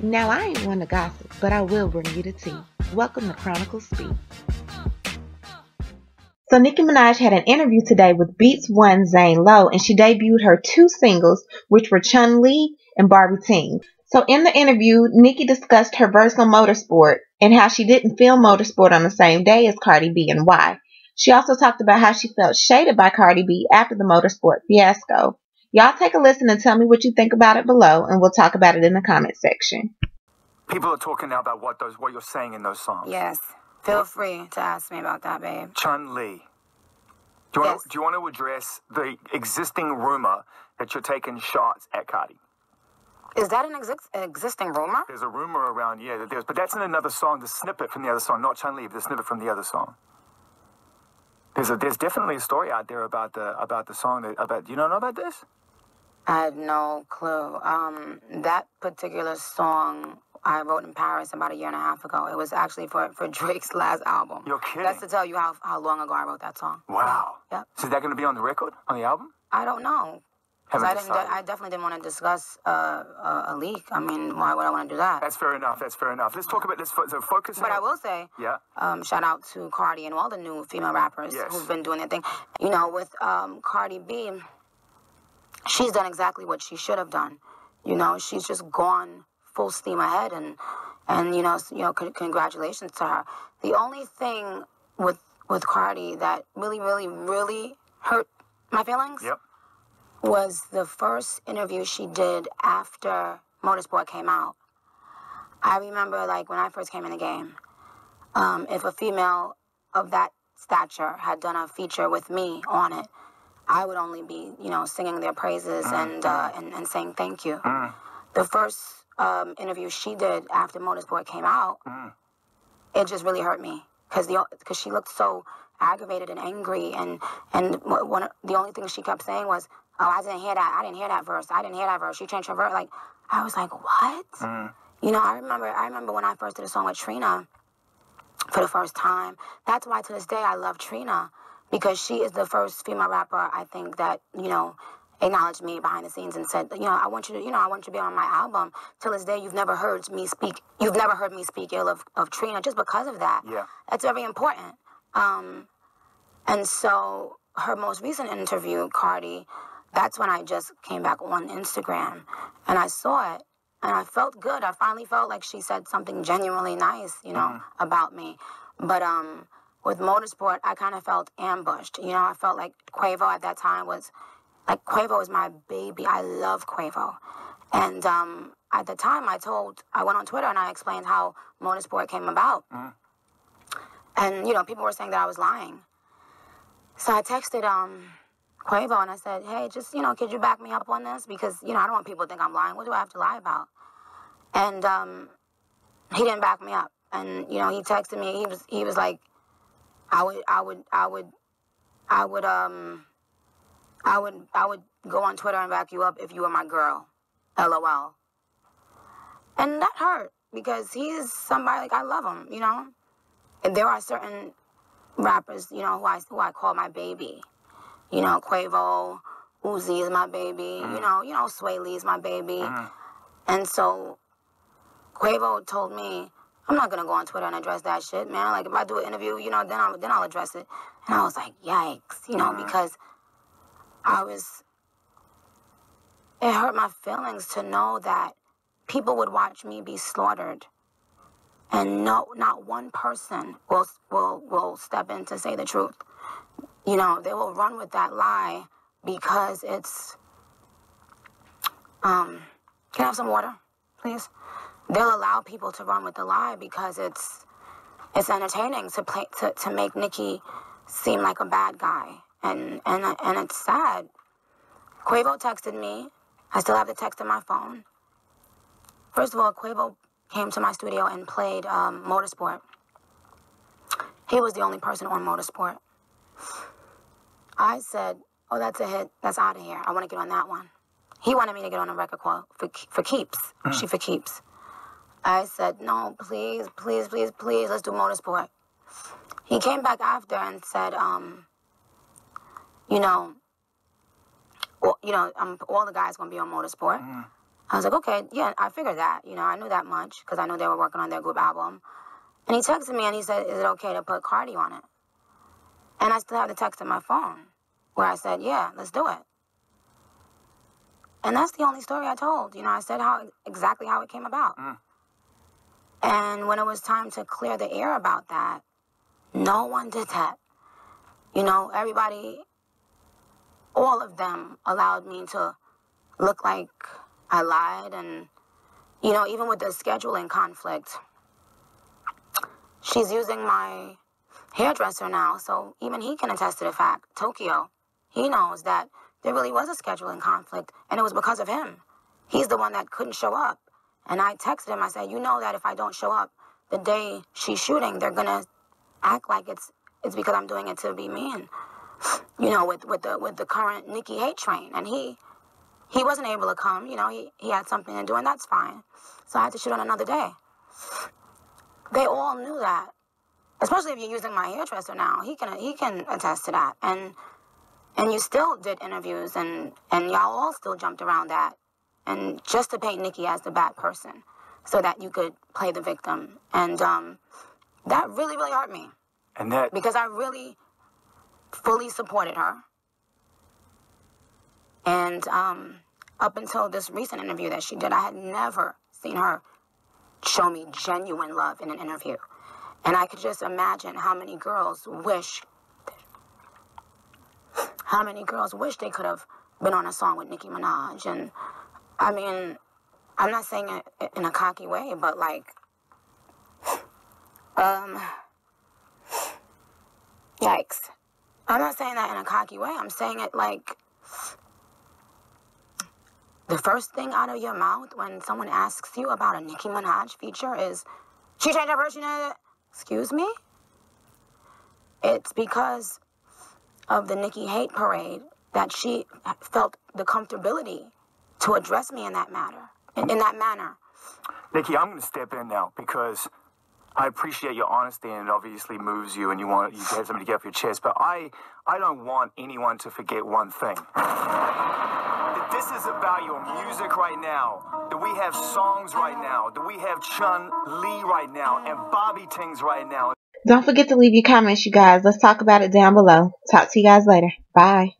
Now, I ain't one to gossip, but I will bring you the tea. Welcome to Chronicles Speak. So Nicki Minaj had an interview today with Beats One Zane Lowe, and she debuted her two singles, which were Chun Li and Barbie Ting. So in the interview, Nicki discussed her verse on Motorsport and how she didn't film Motorsport on the same day as Cardi B and why. She also talked about how she felt shaded by Cardi B after the Motorsport fiasco. Y'all take a listen and tell me what you think about it below, and we'll talk about it in the comment section. People are talking now about what you're saying in those songs. Yes. Feel free to ask me about that, babe. Chun Li. Do you want to address the existing rumor that you're taking shots at Cardi? Is that an existing rumor? There's a rumor around, but that's in another song, the snippet from the other song, not Chun Li, the snippet from the other song. There's definitely a story out there about the song do you not know about this? I had no clue. That particular song I wrote in Paris about 1.5 years ago. It was actually for Drake's last album. You're kidding. That's to tell you how long ago I wrote that song. Wow. Yeah. So is that going to be on the record, on the album? I don't know. Because I definitely didn't want to discuss a leak. I mean, why would I want to do that? That's fair enough. Let's talk about this. So focus. But I will say, shout out to Cardi and all the new female rappers who've been doing their thing. You know, with Cardi B, she's done exactly what she should have done. You know, she's just gone full steam ahead, and congratulations to her. The only thing with Cardi that really, really, really hurt my feelings. Was the first interview she did after Motorsport came out. I remember, like, when I first came in the game, if a female of that stature had done a feature with me on it, I would only be, singing their praises and saying thank you. The first interview she did after Motorsport came out, it just really hurt me because she looked so aggravated and angry, and the only thing she kept saying was, "Oh, I didn't hear that verse. She changed her verse." Like, I was like, what? I remember when I first did a song with Trina for the first time. That's why to this day I love Trina, because she is the first female rapper I think that, acknowledged me behind the scenes and said, I want you to be on my album. Till this day, you've never heard me speak ill of Trina just because of that. Yeah. That's very important. And so her most recent interview, Cardi, that's when I just came back on Instagram and I saw it and I felt good. I finally felt like she said something genuinely nice, about me. But with Motorsport, I kind of felt ambushed. I felt like Quavo at that time Quavo is my baby. I love Quavo. And at the time I went on Twitter and I explained how Motorsport came about. And, people were saying that I was lying. So I texted Quavo and I said, hey, just, could you back me up on this? Because, I don't want people to think I'm lying. What do I have to lie about? And he didn't back me up. And, he texted me. He was like, I would go on Twitter and back you up if you were my girl. LOL. And that hurt because he is somebody, like, I love him, And there are certain rappers, who I call my baby. Quavo, Uzi is my baby. Sway Lee is my baby. And so Quavo told me, I'm not gonna go on Twitter and address that shit, man. Like, if I do an interview, then I'll address it. And I was like, yikes, because it hurt my feelings to know that people would watch me be slaughtered. And not one person will step in to say the truth. They will run with that lie because it's... can I have some water, please? They'll allow people to run with the lie because it's entertaining to make Nicki seem like a bad guy. And it's sad. Quavo texted me. I still have the text on my phone. First of all, Quavo came to my studio and played Motorsport. He was the only person on Motorsport. I said, oh, that's a hit. That's out of here. I want to get on that one. He wanted me to get on a record call for keeps. She for keeps. I said, no, please, please, please, please, let's do Motorsport. He came back after and said, all the guys going to be on Motorsport. I was like, okay, yeah, I figured that. You know, I knew that much because I knew they were working on their group album. And he texted me and he said, is it okay to put Cardi on it? And I still have the text in my phone where I said, yeah, let's do it. And that's the only story I told. You know, I said exactly how it came about. And when it was time to clear the air about that, no one did that. You know, everybody, all of them allowed me to look like I lied. And, you know, even with the scheduling conflict, she's using my hairdresser now, so even he can attest to the fact. Tokyo, he knows that there really was a scheduling conflict, and it was because of him. He's the one that couldn't show up. And I texted him, I said, you know that if I don't show up the day she's shooting, they're going to act like it's because I'm doing it to be mean. You know, with the current Nicki hate train. And he wasn't able to come, you know, he had something to do, and that's fine. So I had to shoot on another day. They all knew that. Especially if you're using my hairdresser now. He can attest to that. And you still did interviews, and y'all all still jumped around that. And just to paint Nicki as the bad person so that you could play the victim. And that really, really hurt me. And that... Because I really fully supported her. And up until this recent interview that she did, I had never seen her show me genuine love in an interview. And I could just imagine how many girls wish they could have been on a song with Nicki Minaj. And I mean, I'm not saying it in a cocky way, but like, yikes. I'm not saying that in a cocky way. I'm saying it like, the first thing out of your mouth when someone asks you about a Nicki Minaj feature is, she changed her version of it. Excuse me? It's because of the Nicki hate parade that she felt the comfortability to address me in that manner. Nicki, I'm going to step in now because I appreciate your honesty, and it obviously moves you, and you have something to get off your chest. But I don't want anyone to forget one thing. That this is about your music right now. That we have songs right now. That we have Chun-Li right now and Bobby Tings right now. Don't forget to leave your comments, you guys. Let's talk about it down below. Talk to you guys later. Bye.